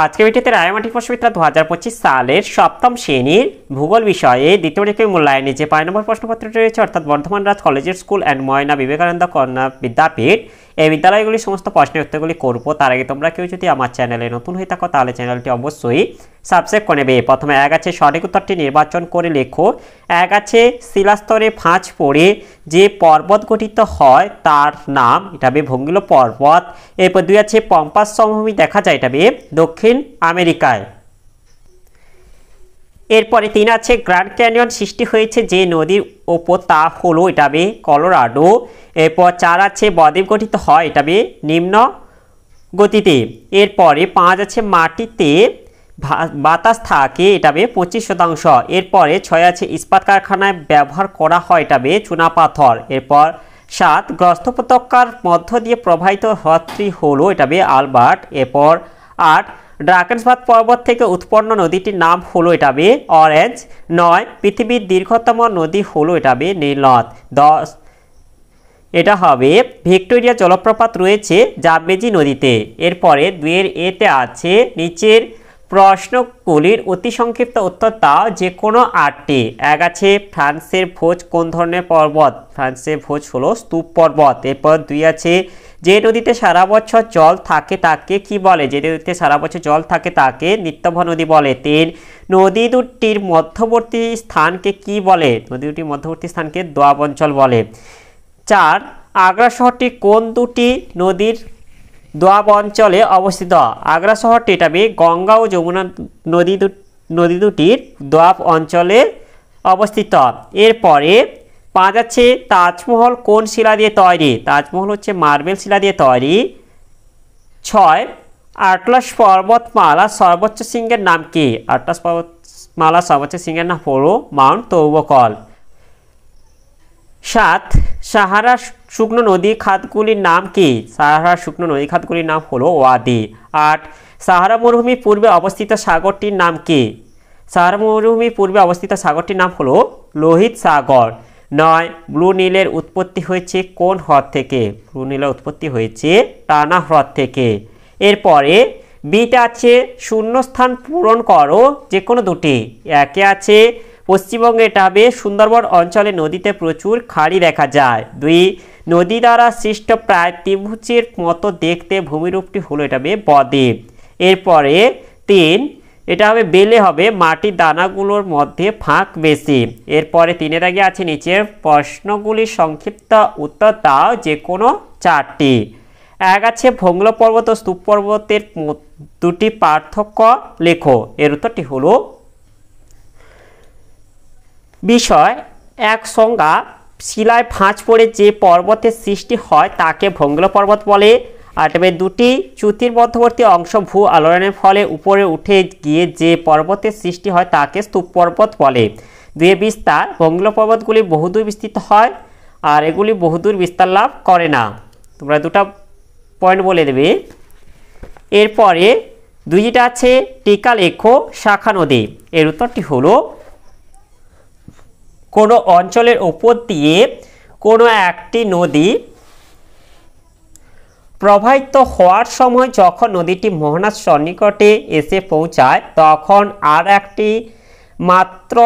আজকে ভিডিওতে রায়মাটি প্রশ্নবিদ্যা 2025 সালের সপ্তম শ্রেণীর ভূগোল বিষয়ে দ্বিতীয় পরীক্ষায় মূল্যায়নে যে 5 নম্বর প্রশ্নপত্র রয়েছে অর্থাৎ বর্ধমান রাজ কলেজিয়েট স্কুল অ্যান্ড ময়না বিবেকানন্দ কন্যা বিদ্যাপীঠ এই বিদ্যালয়গুলির সমস্ত প্রশ্নের উত্তরগুলি করব। তার আগে তোমরা কেউ যদি আমার চ্যানেলে নতুন হয়ে থাকো তাহলে চ্যানেলটি অবশ্যই সাবস্ক্রাইব করে নেবে। প্রথমে এক আছে সঠিক উত্তরটি নির্বাচন করে লেখো। এক আছে শিলাস্তরে ভাঁজ পড়ে যে পর্বত গঠিত হয় তার নাম, এটা হবে ভঙ্গিল পর্বত। এরপর 2 আছে পম্পাস সমভূমি দেখা যায়, এটা হবে দক্ষিণ আমেরিকায়। এরপরে 3 আছে গ্র্যান্ড ক্যানিয়ন সৃষ্টি হয়েছে যে নদীর ওপর তা হলো, এটা হবে কলোরাডো। এরপর 4 আছে বদ্বীপ গঠিত হয়, এটা হবে নিম্ন গতিতে। এরপরে 5 আছে মাটিতে বাতাস থাকে, এটা হবে 25%। এরপরে 6 আছে ইস্পাত কারখানায় ব্যবহার করা হয়, এটা হবে চুনাপাথর। এরপর 7 গ্রস্ত উপত্যকার মধ্য দিয়ে প্রবাহিত হ্রদটি হলো, এটা হবে আলবার্ট। এরপর 8 ড্রাকেন্সবার্গ পর্বত থেকে উৎপন্ন নদীটির নাম হলো, এটা হবে অরেঞ্জ। 9 পৃথিবীর দীর্ঘতম নদী হলো, এটা হবে নীলনদ। 10 এটা হবে ভিক্টোরিয়া জলপ্রপাত রয়েছে জামবেজি নদীতে। এরপরে 2 এতে আছে নিচের প্রশ্নগুলির অতি সংক্ষিপ্ত উত্তর দাও যে কোনো 8টি। 1 আছে ফ্রান্সের ভোজ কোন ধরনের পর্বত, ফ্রান্সের ভোজ হলো স্তূপ পর্বত। এরপর 2 আছে যে নদীতে সারা বছর জল থাকে তাকে কি বলে, যে নদীতে সারা বছর জল থাকে তাকে নিত্যভা নদী বলে। 3 নদী দুটির মধ্যবর্তী স্থানকে কি বলে, নদী দুটির মধ্যবর্তী স্থানকে দোয়াব অঞ্চল বলে। 4 আগ্রা শহরটি কোন দুটি নদীর দোয়াব অঞ্চলে অবস্থিত, আগ্রা শহরটি এটা হবে গঙ্গা ও যমুনা নদী দুটির দোয়াব অঞ্চলে অবস্থিত। এরপরে 5 আছে তাজমহল কোন শিলা দিয়ে তৈরি, তাজমহল হচ্ছে মার্বেল শিলা দিয়ে তৈরি। 6 আটলাস পর্বতমালা সর্বোচ্চ শৃঙ্গের নাম কি, আটলাস পর্বতমালা সর্বোচ্চ শৃঙ্গের নাম হলো মাউন্ট তৌবকল। 7 সাহারা শুকনো নদী খাতগুলির নাম কি, সাহারা শুকনো নদী খাতগুলির নাম হলো ওয়াদি। 8 সাহারা মরুভূমির পূর্বে অবস্থিত সাগরটির নাম কি, সাহারা মরুভূমির পূর্বে অবস্থিত সাগরটির নাম হলো লোহিত সাগর। 9 ব্লু নীলের উৎপত্তি হয়েছে কোন হ্রদ থেকে, ব্লু নীলের উৎপত্তি হয়েছে টানা হ্রদ থেকে। এরপরে বিটা আছে শূন্যস্থান পূরণ করো যে কোনো দুটি। 1 আছে পশ্চিমবঙ্গে এটা হবে সুন্দরবন অঞ্চলে নদীতে প্রচুর খাড়ি দেখা যায়। 2 নদী দ্বারা সৃষ্ট প্রায় ত্রিভুজের মতো দেখতে ভূমিরূপটি হলো, এটা হবে বদ্বীপ। এরপরে 3 এটা হবে বেলে হবে মাটির দানাগুলোর মধ্যে ফাঁক বেশি। এরপরে 3 আগে আছে নিচের প্রশ্নগুলির সংক্ষিপ্ত উত্তর দাও যে কোনো 4টি। 1 আছে ভঙ্গল পর্বত ও স্তূপ পর্বতের দুটি পার্থক্য লেখো, এর উত্তরটি হলো বিষয় 1 সংজ্ঞা শিলায় ভাঁজ পড়ে যে পর্বতের সৃষ্টি হয় তাকে ভঙ্গল পর্বত বলে। আর তবে 2টি চ্যুতির মধ্যবর্তী অংশ ভূ আলোড়নের ফলে উপরে উঠে গিয়ে যে পর্বতের সৃষ্টি হয় তাকে স্তূপ পর্বত বলে। 2 বিস্তার ভঙ্গল পর্বতগুলি বহুদূর বিস্তৃত হয় আর এগুলি বহুদূর বিস্তার লাভ করে না, তোমরা 2টা পয়েন্ট বলে দেবে। এরপরে 2টা আছে টিকা লেখো শাখা নদী, এর উত্তরটি হলো কোনো অঞ্চলের ওপর দিয়ে কোনো একটি নদী প্রবাহিত হওয়ার সময় যখন নদীটি মোহনার সন্নিকটে এসে পৌঁছায় তখন আর একটি মাত্র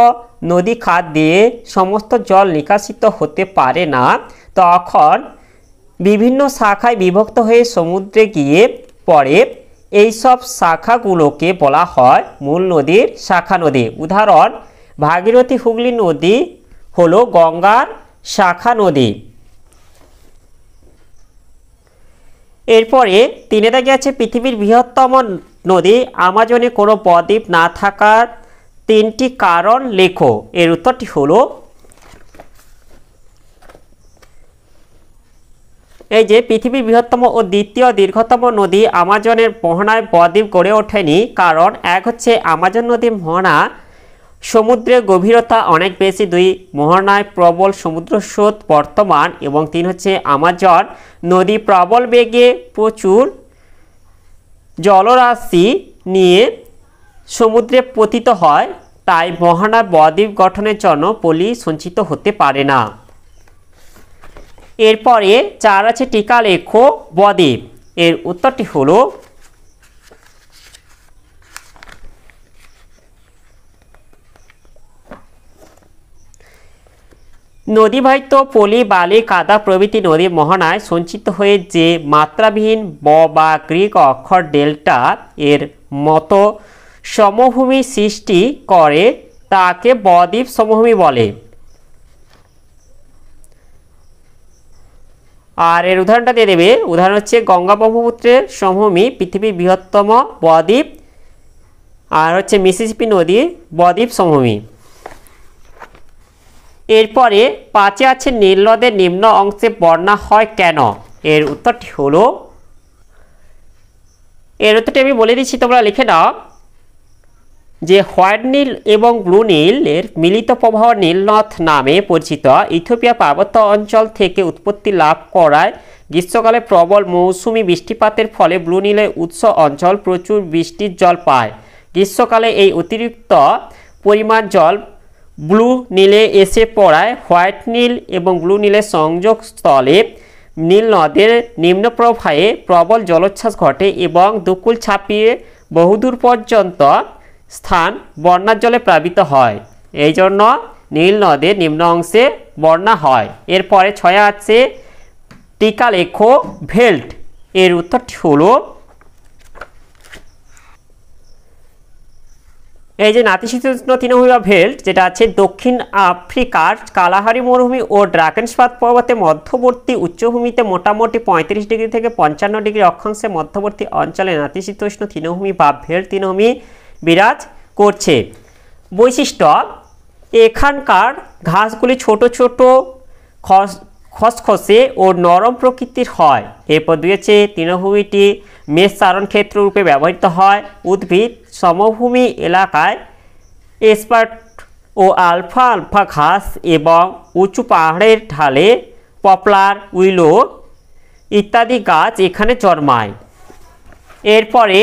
নদী খাত দিয়ে সমস্ত জল নিকাশিত হতে পারে না, তখন বিভিন্ন শাখায় বিভক্ত হয়ে সমুদ্রে গিয়ে পড়ে। এইসব শাখাগুলোকে বলা হয় মূল নদীর শাখা নদী। উদাহরণ ভাগীরথী হুগলি নদী হলো গঙ্গার শাখা নদী। এরপরে 3 দাগে আছে পৃথিবীর বৃহত্তম নদী আমাজনে কোনো বদ্বীপ না থাকার 3টি কারণ লেখো, এর উত্তরটি হলো এই যে পৃথিবীর বৃহত্তম ও দ্বিতীয় দীর্ঘতম নদী আমাজনের মোহনায় বদ্বীপ গড়ে ওঠেনি। কারণ 1 হচ্ছে আমাজন নদীর মোহনা সমুদ্রের গভীরতা অনেক বেশি, 2 মোহনায় প্রবল সমুদ্র স্রোত বর্তমান এবং 3 হচ্ছে আমাজন নদী প্রবল বেগে প্রচুর জলরাশি নিয়ে সমুদ্রে পতিত হয়, তাই মোহনার বদ্বীপ গঠনের জন্য পলি সঞ্চিত হতে পারে না। এরপরে 4 আছে টিকা লেখো বদ্বীপ, এর উত্তরটি হলো নদীবাহিত পলি বালি কাদা প্রভৃতি নদীর মোহনায় সঞ্চিত হয়ে যে মাত্রাবিহীন বা গ্রিক অক্ষর ডেল্টা এর মতো সমভূমি সৃষ্টি করে তাকে বদ্বীপ সমভূমি বলে। আর এর উদাহরণটা দিয়ে দেবে, উদাহরণ হচ্ছে গঙ্গা ব্রহ্মপুত্রের সমভূমি পৃথিবীর বৃহত্তম বদ্বীপ, আর হচ্ছে মিসিসিপি নদীর বদ্বীপ সমভূমি। এরপরে 5 আছে নীল নদের নিম্ন অংশে বন্যা হয় কেন? এর উত্তরটি হলো, এর উত্তরটি আমি বলে দিচ্ছি, তোমরা লিখে নাও যে হোয়াইট নীল এবং ব্লু নীলের মিলিত প্রবাহ নীলনদ নামে পরিচিত ইথিওপিয়া পার্বত্য অঞ্চল থেকে উৎপত্তি লাভ করায় গ্রীষ্মকালে প্রবল মৌসুমি বৃষ্টিপাতের ফলে ব্লু নীলের উৎস অঞ্চল প্রচুর বৃষ্টির জল পায়। গ্রীষ্মকালে এই অতিরিক্ত পরিমাণ জল ব্লু নীলে এসে পড়ায় হোয়াইট নীল এবং ব্লু নীলের সংযোগস্থলে নীল নদের নিম্ন প্রবাহে প্রবল জলোচ্ছ্বাস ঘটে এবং দুকুল ছাপিয়ে বহুদূর পর্যন্ত স্থান বন্যার জলে প্লাবিত হয়। এই জন্য নীল নদের নিম্ন অংশে বন্যা হয়। এরপরে 6 আছে টিকা লেখো ভেল্ট। এর উত্তরটি হলো, এই যে নাতিশীতোষ্ণ তৃণভূমি বা ভেল্ট যেটা আছে দক্ষিণ আফ্রিকার কালাহারি মরুভূমি ও ড্রাকেনস্পাত পর্বতের মধ্যবর্তী উচ্চভূমিতে মোটামুটি 35 ডিগ্রি থেকে 55 ডিগ্রি অক্ষাংশের মধ্যবর্তী অঞ্চলে নাতিশীতোষ্ণ তৃণভূমি বা ভেল্ট তৃণভূমি বিরাজ করছে। বৈশিষ্ট্য, এখানকার ঘাসগুলি ছোট ছোট খসখসে ও নরম প্রকৃতির হয়। এরপর 2 আছে তৃণভূমিটি মেষ চারণ ক্ষেত্র রূপে ব্যবহৃত হয়। উদ্ভিদ সমভূমি এলাকায় এসপার্ট ও আলফা আলফা ঘাস এবং উঁচু পাহাড়ের ঢালে পপলার, উইলো ইত্যাদি গাছ এখানে জন্মায়। এরপরে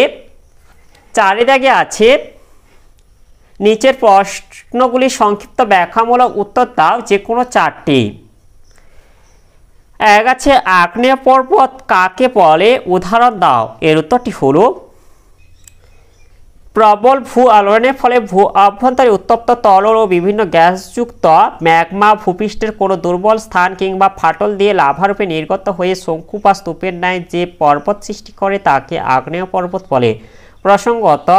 4 দাগে আছে নিচের প্রশ্নগুলি সংক্ষিপ্ত ব্যাখ্যামূলক উত্তর দাও, যে কোনো 4টি। 1 আছে আগ্নেয় পর্বত কাকে বলে? উদাহরণ দাও। এর উত্তরটি হলো, প্রবল ভূ আলোড়নের ফলে ভূ অভ্যন্তরে উত্তপ্ত তরল ও বিভিন্ন গ্যাসযুক্ত ম্যাগমা ভূপৃষ্ঠের কোনো দুর্বল স্থান কিংবা ফাটল দিয়ে লাভারূপে নির্গত হয়ে শঙ্কু বা স্তূপের ন্যায় যে পর্বত সৃষ্টি করে তাকে আগ্নেয় পর্বত বলে। প্রসঙ্গত,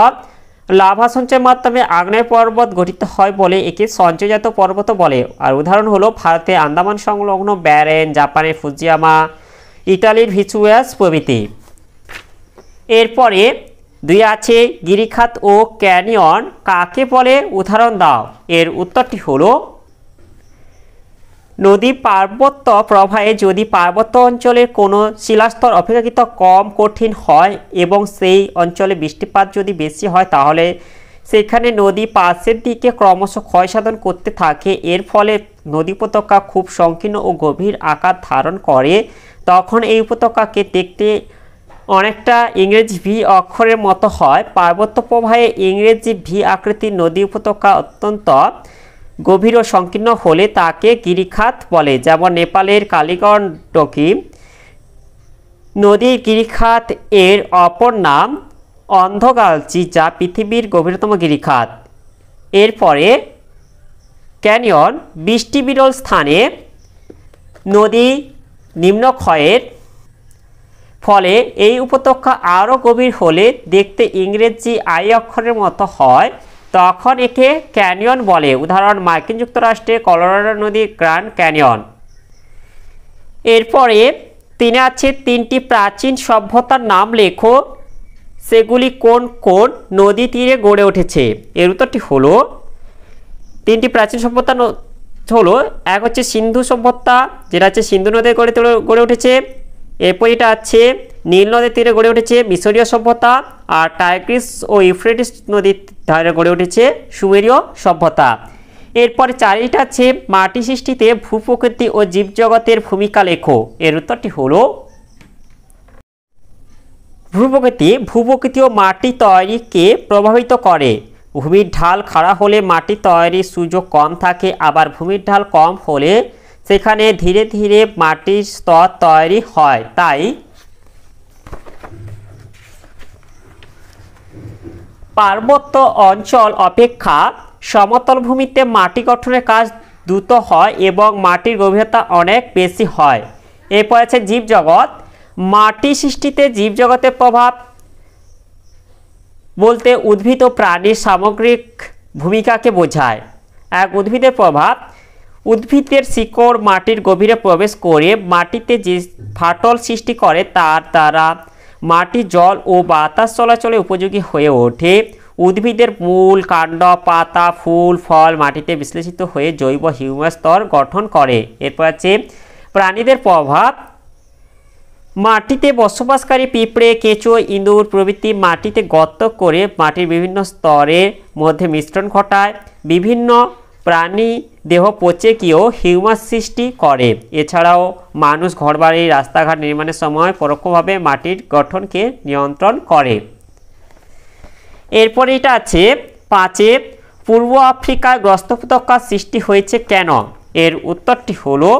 লাভা সঞ্চয়ের মাধ্যমে আগ্নেয় পর্বত গঠিত হয় বলে একে সঞ্চয়জাত পর্বত বলে। আর উদাহরণ হলো ভারতে আন্দামান সংলগ্ন ব্যারেন, জাপানের ফুজিয়ামা, ইটালির ভিসুয়াস প্রভৃতি। এরপরে 2 আছে গিরিখাত ও ক্যানিয়ন কাকে বলে? উদাহরণ দাও। এর উত্তরটি হলো, নদী পার্বত্য প্রবাহে যদি পার্বত্য অঞ্চলের কোনো শিলাস্তর অপেক্ষাকৃত কম কঠিন হয় এবং সেই অঞ্চলে বৃষ্টিপাত যদি বেশি হয় তাহলে সেখানে নদী পাশের দিকে ক্রমশ ক্ষয় সাধন করতে থাকে। এর ফলে নদী উপত্যকা খুব সংকীর্ণ ও গভীর আকার ধারণ করে। তখন এই উপত্যকাকে দেখতে অনেকটা ইংরেজি ভি অক্ষরের মতো হয়। পার্বত্য প্রবাহে ইংরেজি ভি আকৃতির নদী উপত্যকা অত্যন্ত গভীর ও সংকীর্ণ হলে তাকে গিরিখাত বলে। যেমন নেপালের কালীগণ্ডকী নদীর গিরিখাত এর অপর নাম অন্ধগালচি, যা পৃথিবীর গভীরতম গিরিখাত। এরপরে ক্যানিয়ন, বৃষ্টিবিরল স্থানে নদী নিম্নক্ষয়ের ফলে এই উপত্যকা আরও গভীর হলে দেখতে ইংরেজি আই অক্ষরের মতো হয়, তখন একে ক্যানিয়ন বলে। উদাহরণ মার্কিন যুক্তরাষ্ট্রে কলোরাডো নদীর গ্র্যান্ড ক্যানিয়ন। এরপরে 3 আছে 3টি প্রাচীন সভ্যতার নাম লেখো, সেগুলি কোন কোন নদী তীরে গড়ে উঠেছে? এর উত্তরটি হলো, 3টি প্রাচীন সভ্যতা হলো, 1 হচ্ছে সিন্ধু সভ্যতা, যেটা হচ্ছে সিন্ধু নদীর গড়ে উঠেছে। এরপর এটা আছে নীল নদের তীরে গড়ে উঠেছে মিশরীয় সভ্যতা, আর টাইগ্রিস ও ইউফ্রেটিস নদীর ধারে গড়ে উঠেছে সুমেরীয় সভ্যতা। এরপরে 4টা আছে মাটি সৃষ্টিতে ভূপ্রকৃতি ও জীবজগতের ভূমিকা লেখো। এর উত্তরটি হলো, ভূপ্রকৃতি ও মাটি তৈরিকে প্রভাবিত করে। ভূমির ঢাল খাড়া হলে মাটি তৈরির সুযোগ কম থাকে, আবার ভূমির ঢাল কম হলে সেখানে ধীরে ধীরে মাটির স্তর তৈরি হয়। তাই পার্বত্য অঞ্চল অপেক্ষা সমতল ভূমিতে মাটি গঠনের কাজ দ্রুত হয় এবং মাটির গভীরতা অনেক বেশি হয়। এরপর আছে জীবজগৎ। মাটি সৃষ্টিতে জীবজগতের প্রভাব বলতে উদ্ভিদ ও প্রাণীর সামগ্রিক ভূমিকাকে বোঝায়। এক উদ্ভিদের প্রভাব, উদ্ভিদের শিকড় মাটির গভীরে প্রবেশ করে মাটিতে যে ফাটল সৃষ্টি করে তার দ্বারা মাটি জল ও বাতাস চলাচলে উপযোগী হয়ে ওঠে। উদ্ভিদের মূল, কাণ্ড, পাতা, ফুল, ফল মাটিতে বিশ্লেষিত হয়ে জৈব হিউমাস স্তর গঠন করে। এরপর আছে প্রাণীদের প্রভাব, মাটিতে বসবাসকারী পিঁপড়ে, কেঁচো, ইঁদুর প্রভৃতি মাটিতে গর্ত করে মাটির বিভিন্ন স্তরের মধ্যে মিশ্রণ ঘটায়। বিভিন্ন প্রাণী দেহ পচে গিয়েও হিউমাস সৃষ্টি করে। এছাড়াও মানুষ ঘরবাড়ি, রাস্তাঘাট নির্মাণের সময় পরোক্ষভাবে মাটির গঠনকে নিয়ন্ত্রণ করে। এরপরে এটা আছে 5, পূর্ব আফ্রিকায় গ্রস্ত উপত্যকার সৃষ্টি হয়েছে কেন? এর উত্তরটি হলো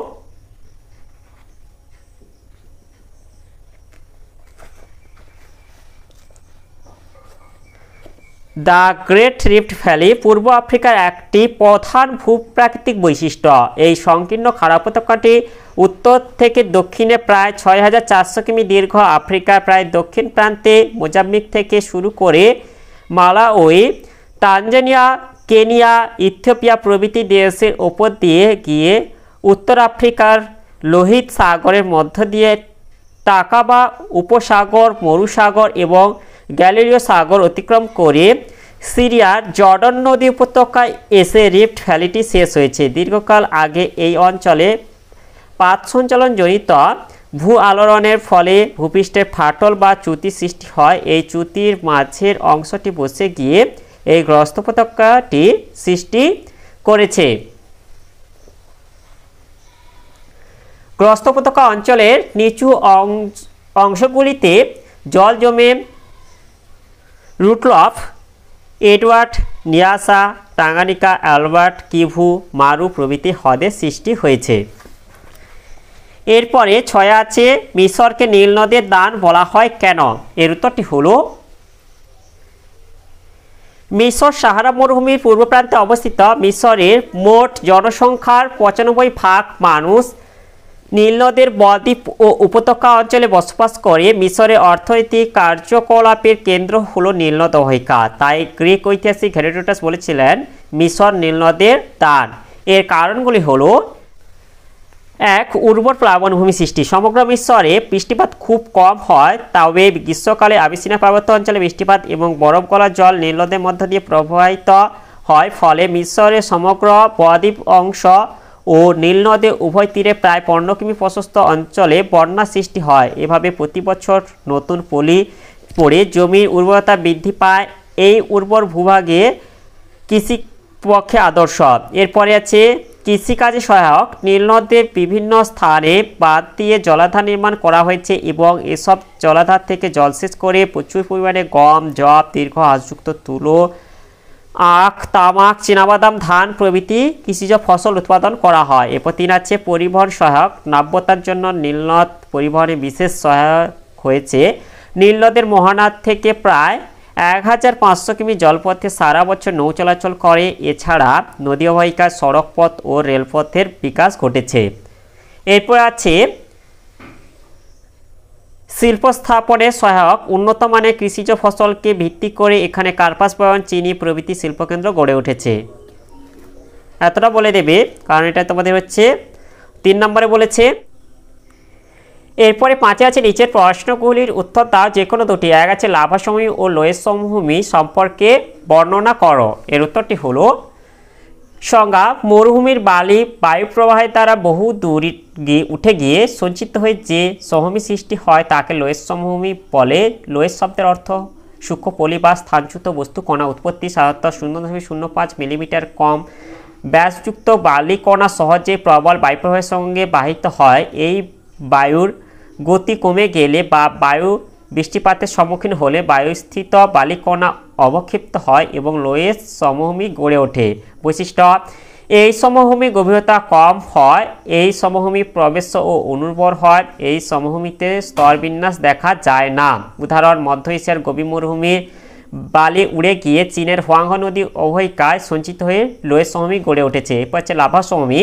দ্য গ্রেট রিফট ভ্যালি পূর্ব আফ্রিকার একটি প্রধান ভূপ্রাকৃতিক বৈশিষ্ট্য। এই সংকীর্ণ খাড়া উপত্যকাটি উত্তর থেকে দক্ষিণে প্রায় 6400 কিমি দীর্ঘ। আফ্রিকার প্রায় দক্ষিণ প্রান্তে মোজাম্বিক থেকে শুরু করে মালাউই, তানজানিয়া, কেনিয়া, ইথিওপিয়া প্রভৃতি দেশের ওপর দিয়ে গিয়ে উত্তর আফ্রিকার লোহিত সাগরের মধ্য দিয়ে টাকাবা উপসাগর, মরুসাগর এবং গ্যালিলীয় সাগর অতিক্রম করে সিরিয়ার জর্ডন নদী উপত্যকায় এসে রিফট ভ্যালিটি শেষ হয়েছে। দীর্ঘকাল আগে এই অঞ্চলে পাত সঞ্চালনজনিত ভূ আলোড়নের ফলে ভূপৃষ্ঠে ফাটল বা চ্যুতি সৃষ্টি হয়। এই চ্যুতির মাঝের অংশটি বসে গিয়ে এই গ্রস্ত উপত্যকাটি সৃষ্টি করেছে। গ্রস্ত উপত্যকা অঞ্চলের নিচু অংশগুলিতে জল জমে রুটলফ, এডওয়ার্ড, নিয়াসা, টাঙ্গানিকা, অ্যালবার্ট, কিভু, মারু প্রভৃতি হ্রদের সৃষ্টি হয়েছে। এরপরে 6 আছে মিশরকে নীল নদের দান বলা হয় কেন? এর উত্তরটি হলো মিশর সাহারা মরুভূমির পূর্ব প্রান্তে অবস্থিত। মিশরের মোট জনসংখ্যার 95% মানুষ নীল নদের বদ্বীপ ও উপত্যকা অঞ্চলে বসবাস করে। মিশরের অর্থনৈতিক কার্যকলাপের কেন্দ্র হলো নীলনদ অববাহিকা। তাই গ্রিক ঐতিহাসিক হেরোডোটাস বলেছিলেন মিশর নীলনদের দান। এর কারণগুলি হলো: 1, উর্বর প্লাবনভূমি সৃষ্টি। সমগ্র মিশরে বৃষ্টিপাত খুব কম হয়, তবে গ্রীষ্মকালে আবিসিনিয়া পার্বত্য অঞ্চলে বৃষ্টিপাত এবং বরফ গলা জল নীলনদের মধ্য দিয়ে প্রবাহিত হয়। ফলে মিশরের সমগ্র বদ্বীপ অংশ ও নীলনদে উভয় তীরে প্রায় 15 কিমি প্রশস্ত অঞ্চলে বন্যা সৃষ্টি হয়। এভাবে প্রতি বছর নতুন পলি পড়ে জমির উর্বরতা বৃদ্ধি পায়। এই উর্বর ভূভাগে কৃষি পক্ষে আদর্শ। এরপরে আছে কৃষিকাজে সহায়ক। নীলনদের বিভিন্ন স্থানে বাঁধ দিয়ে জলাধার নির্মাণ করা হয়েছে এবং এসব জলাধার থেকে জলসেচ করে প্রচুর পরিমাণে গম, যব, দীর্ঘ আঁশযুক্ত তুলো, আখ, তামাক, চীনাবাদাম, ধান প্রভৃতি কৃষিজ ফসল উৎপাদন করা হয়। এরপর 3 আছে পরিবহন সহায়ক। নাব্যতার জন্য নীলনদ পরিবহনে বিশেষ সহায়ক হয়েছে। নীলনদের মোহনা থেকে প্রায় 1500 কিমি জলপথে সারা বছর নৌ চলাচল করে। এছাড়া নদী অববাহিকার সড়কপথ ও রেলপথের বিকাশ ঘটেছে। এরপর আছে শিল্প স্থাপনে সহায়ক। উন্নত মানের কৃষিজ ফসলকে ভিত্তি করে এখানে কার্পাস বয়ন, চিনি প্রভৃতি শিল্পকেন্দ্র গড়ে উঠেছে। এতটা বলে দেবে, কারণ এটা তোমাদের হচ্ছে 3 নম্বরে বলেছে। এরপরে 5 আছে নিচের প্রশ্নগুলির উত্তর দাও যে কোনো দুটি। 1 আছে লাভা সমভূমি ও লোয়েস সমভূমি সম্পর্কে বর্ণনা করো। এর উত্তরটি হলো সংজ্ঞা: মরুভূমির বালি বায়ু প্রবাহের দ্বারা বহু দূর উঠে গিয়ে সঞ্চিত হয়ে যে সমভূমি সৃষ্টি হয় তাকে লোয়েস সমভূমি বলে। লোয়েস শব্দের অর্থ সূক্ষ্ম পলি বা স্থানচ্যুত বস্তু কণা। উৎপত্তি সাধারণত 0.05 মিলিমিটার কম ব্যাসযুক্ত বালি কণা সহজে প্রবল বায়ুপ্রবাহের সঙ্গে বাহিত হয়। এই বায়ুর গতি কমে গেলে বা বায়ু বৃষ্টিপাতের সম্মুখীন হলে বায়ুস্থিত বালিকণা অবক্ষিপ্ত হয় এবং লোয়েস সমভূমি গড়ে ওঠে। বৈশিষ্ট্য: এই সমভূমি গভীরতা কম হয়, এই সমভূমি প্রবেশ ও অনুর্বর হয়, এই সমভূমিতে স্তরবিন্যাস দেখা যায় না। উদাহরণ: মধ্য এশিয়ার গভীর মরুভূমির বালি উড়ে গিয়ে চীনের হুয়াংহো নদী অববাহিকায় সঞ্চিত হয়ে লোয়ের সমভূমি গড়ে উঠেছে। এরপর হচ্ছে লাভা সমভূমি।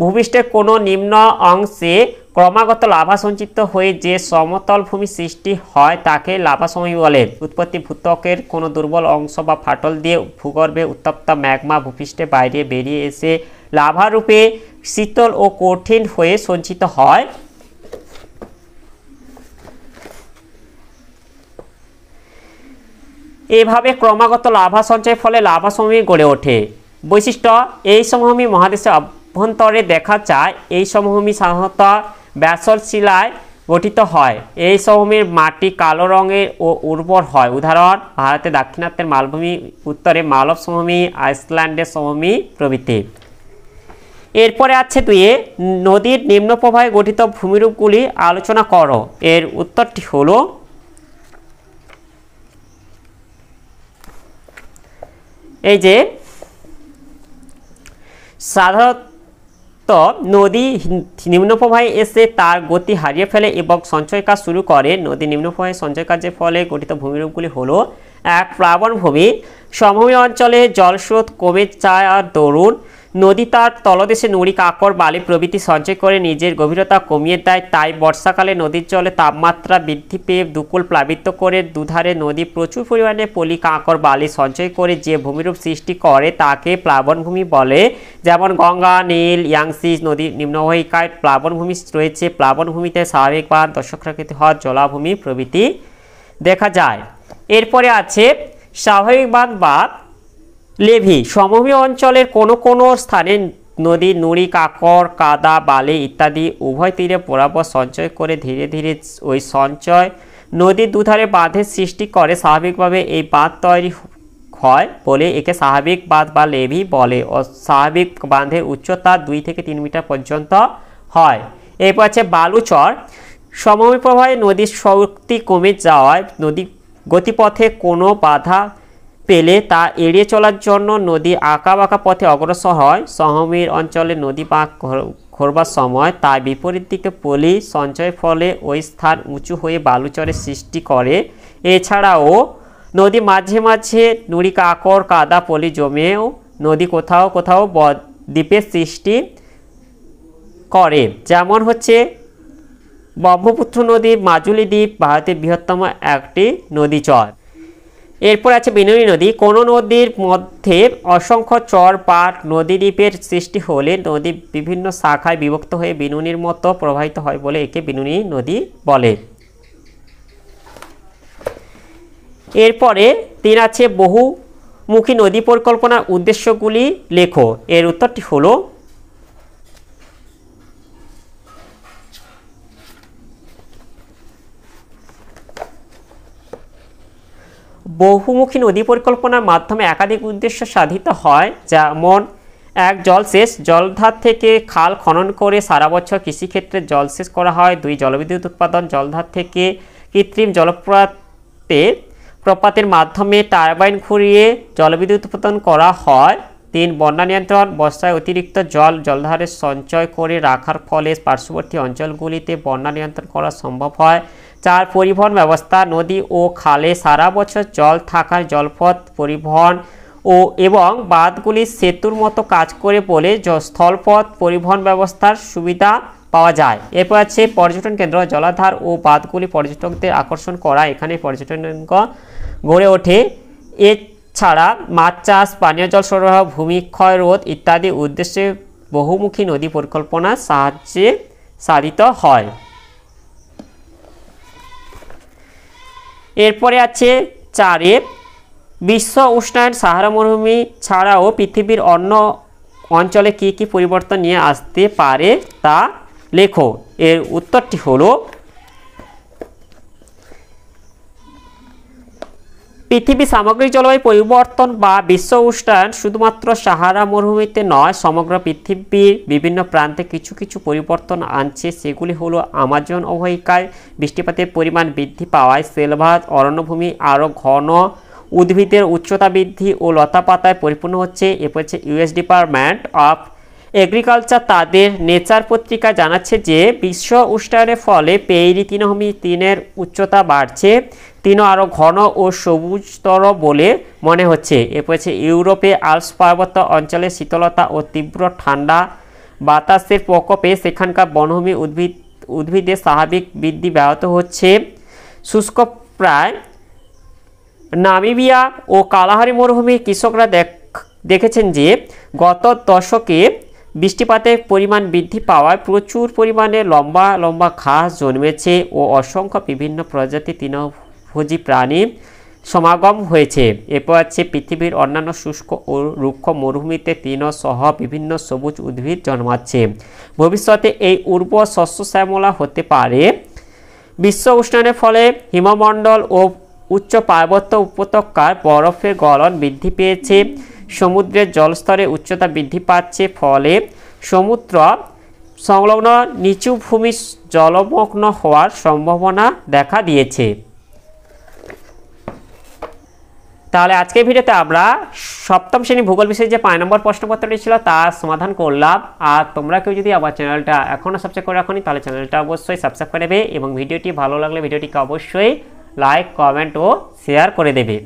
ভূপৃষ্ঠের কোনো নিম্ন অংশে ক্রমাগত লাভা সঞ্চিত হয়ে যে সমতল ভূমি সৃষ্টি হয় তাকে লাভা সমভূমি বলে। উৎপত্তি ভূত্বকের কোনো দুর্বল অংশ বা ফাটল দিয়ে ভূগর্ভে উত্তপ্ত ম্যাগমা ভূপৃষ্ঠের বাইরে বেরিয়ে এসে লাভা রূপে শীতল ও কঠিন হয়ে সঞ্চিত হয়। এভাবে ক্রমাগত লাভা সঞ্চয়ের ফলে লাভা সমভূমি গড়ে ওঠে। বৈশিষ্ট্য: এই সমভূমি মহাদেশের অভ্যন্তরে দেখা যায়। এই সমভূমি সাধারণত ব্যাসল্ট শিলায় গঠিত হয়। এই সমভূমির মাটি কালো রঙের ও উর্বর হয়। উদাহরণ: ভারতের দাক্ষিণাত্যের মালভূমি, উত্তরে মালব সমভূমি, আইসল্যান্ডের সমভূমি প্রভৃতি। এরপরে আছে দুয়ে, নদীর নিম্ন প্রবাহে গঠিত ভূমিরূপগুলি আলোচনা করো। এর উত্তরটি হলো এই যে সাধারণত নদী নিম্ন প্রবাহে এসে তার গতি হারিয়ে ফেলে এবং সঞ্চয় কাজ শুরু করে। নদী নিম্ন প্রবাহে সঞ্চয় কাজের ফলে গঠিত ভূমিরূপগুলি হলো: এক, প্লাবনভূমি। সমভূমি অঞ্চলে জলস্রোত কমে যায় আর দরুন নদী তার তলদেশে নুড়ি, কাঁকর, বালি প্রভৃতি সঞ্চয় করে নিজের গভীরতা কমিয়ে দেয়। তাই বর্ষাকালে নদীর জলে তাপমাত্রা বৃদ্ধি পেয়ে দুকুল প্লাবিত করে দুধারে নদী প্রচুর পরিমাণে পলি, কাঁকর, বালি সঞ্চয় করে যে ভূমিরূপ সৃষ্টি করে তাকে প্লাবনভূমি বলে। যেমন গঙ্গা, নীল, ইয়াংসি নদীর নিম্নবহিকায় প্লাবনভূমি রয়েছে। প্লাবনভূমিতে স্বাভাবিক বাঁধ, দর্শকৃতি হ্রদ, জলাভূমি প্রভৃতি দেখা যায়। এরপরে আছে স্বাভাবিক বাঁধ বা লেভি। সমভূমি অঞ্চলের কোনো কোনো স্থানে নদী নুড়ি, কাঁকর, কাদা, বালি ইত্যাদি উভয় তীরে বরাবর সঞ্চয় করে ধীরে ধীরে ওই সঞ্চয় নদীর দুধারে বাঁধের সৃষ্টি করে। স্বাভাবিকভাবে এই বাঁধ তৈরি হয় বলে একে স্বাভাবিক বাঁধ বা লেভি বলে। স্বাভাবিক বাঁধের উচ্চতা 2 থেকে 3 মিটার পর্যন্ত হয়। এরপর আছে বালুচর। সমভূমি প্রবাহে নদীর শক্তি কমে যাওয়ায় নদী গতিপথে কোনো বাধা পেলে তা এড়িয়ে চলার জন্য নদী আঁকাবাঁকা পথে অগ্রসর হয়। সমভূমির অঞ্চলে নদী বাঁক ঘোরবার সময় তাই বিপরীত দিকে পলি সঞ্চয়ের ফলে ওই স্থান উঁচু হয়ে বালুচরের সৃষ্টি করে। এছাড়াও নদী মাঝে মাঝে নুড়ি, কাঁকর, কাদা, পলি জমেও নদী কোথাও কোথাও দ্বীপের সৃষ্টি করে। যেমন হচ্ছে ব্রহ্মপুত্র নদী, মাজুলী দ্বীপ ভারতের বৃহত্তম একটি নদীচর। এরপর আছে বিনুনি নদী। কোনো নদীর মধ্যে অসংখ্য চর বা নদীদ্বীপের সৃষ্টি হলে নদী বিভিন্ন শাখায় বিভক্ত হয়ে বিনুনির মতো প্রবাহিত হয় বলে একে বিনুনি নদী বলে। এরপরে 3 আছে বহুমুখী নদী পরিকল্পনার উদ্দেশ্যগুলি লেখো। এর উত্তরটি হলো বহুমুখী নদী পরিকল্পনার মাধ্যমে একাধিক উদ্দেশ্য সাধিত হয়। যেমন 1, জলসেচ। জলধার থেকে খাল খনন করে সারা বছর কৃষিক্ষেত্রে জলসেচ করা হয়। 2, জলবিদ্যুৎ উৎপাদন। জলধার থেকে কৃত্রিম প্রপাতের মাধ্যমে টারবাইন ঘুরিয়ে জলবিদ্যুৎ উৎপাদন করা হয়। 3, বন্যা নিয়ন্ত্রণ। বর্ষায় অতিরিক্ত জল জলধারে সঞ্চয় করে রাখার ফলে পার্শ্ববর্তী অঞ্চলগুলিতে বন্যা নিয়ন্ত্রণ করা সম্ভব হয়। 4, পরিবহন ব্যবস্থা। নদী ও খালে সারা বছর জল থাকার জলপথ পরিবহন এবং বাঁধগুলি সেতুর মতো কাজ করে বলে স্থলপথ পরিবহন ব্যবস্থার সুবিধা পাওয়া যায়। এরপর আছে পর্যটন কেন্দ্র। জলাধার ও বাঁধগুলি পর্যটকদের আকর্ষণ করা, এখানে পর্যটন গড়ে ওঠে। এছাড়া মাছ চাষ, পানীয় জল সরবরাহ, ভূমিক্ষয় রোধ ইত্যাদি উদ্দেশ্যে বহুমুখী নদী পরিকল্পনার সাহায্যে সাধিত হয়। এরপরে আছে 4, বিশ্ব উষ্ণায়ন। সাহারা মরুভূমি ছাড়াও পৃথিবীর অন্য অঞ্চলে কি কি পরিবর্তন নিয়ে আসতে পারে তা লেখো। এর উত্তরটি হলো পৃথিবী সামগ্রিক জলবায়ু পরিবর্তন বা বিশ্ব উষ্ণায়ন শুধুমাত্র সাহারা মরুভূমিতে নয়, সমগ্র পৃথিবীর বিভিন্ন প্রান্তে কিছু কিছু পরিবর্তন আনছে। সেগুলি হলো আমাজন অববাহিকায় বৃষ্টিপাতের পরিমাণ বৃদ্ধি পাওয়ায় সেলভাস অরণ্যভূমি আরও ঘন, উদ্ভিদের উচ্চতা বৃদ্ধি ও লতাপাতায় পরিপূর্ণ হচ্ছে। এরপর হচ্ছে ইউএস ডিপার্টমেন্ট অফ এগ্রিকালচার তাদের নেচার পত্রিকায় জানাচ্ছে যে বিশ্ব উষ্ণায়নের ফলে পেইরি তৃণভূমি 3-এর উচ্চতা বাড়ছে। তিনও আরও ঘন ও সবুজতর বলে মনে হচ্ছে। এরপর হচ্ছে ইউরোপে আল্পস পার্বত্য অঞ্চলে শীতলতা ও তীব্র ঠান্ডা বাতাসের প্রকোপে সেখানকার বনভূমি উদ্ভিদের স্বাভাবিক বৃদ্ধি ব্যাহত হচ্ছে। শুষ্ক প্রায় নামিবিয়া ও কালাহারি মরুভূমির কৃষকরা দেখেছেন যে গত দশকে বৃষ্টিপাতের পরিমাণ বৃদ্ধি পাওয়ায় প্রচুর পরিমাণে লম্বা লম্বা ঘাস জন্মেছে ও অসংখ্য বিভিন্ন প্রজাতির তৃণভোজী প্রাণীর সমাগম হয়েছে। এরপর আছে পৃথিবীর অন্যান্য শুষ্ক ও রুক্ষ মরুভূমিতে তৃণসহ বিভিন্ন সবুজ উদ্ভিদ জন্মাচ্ছে। ভবিষ্যতে এই উর্বর শস্য শ্যামলা হতে পারে। বিশ্ব উষ্ণায়নের ফলে হিমমণ্ডল ও উচ্চ পার্বত্য উপত্যকার বরফের গলন বৃদ্ধি পেয়েছে। সমুদ্রের জলস্তরে উচ্চতা বৃদ্ধি পাচ্ছে, ফলে সমুদ্র সংলগ্ন নিচু ভূমি জলমগ্ন হওয়ার সম্ভাবনা দেখা দিয়েছে। তাহলে আজকের ভিডিওতে আমরা সপ্তম শ্রেণী ভূগোল বিষয়ে যে 5 নম্বর প্রশ্নপত্রটি ছিল তার সমাধান করলাম। আর তোমরা কেউ যদি আমার চ্যানেলটা এখনও সাবস্ক্রাইব করে রাখোনি তাহলে চ্যানেলটা অবশ্যই সাবস্ক্রাইব করে দেবে এবং ভিডিওটি ভালো লাগলে ভিডিওটিকে অবশ্যই লাইক, কমেন্ট ও শেয়ার করে দেবে।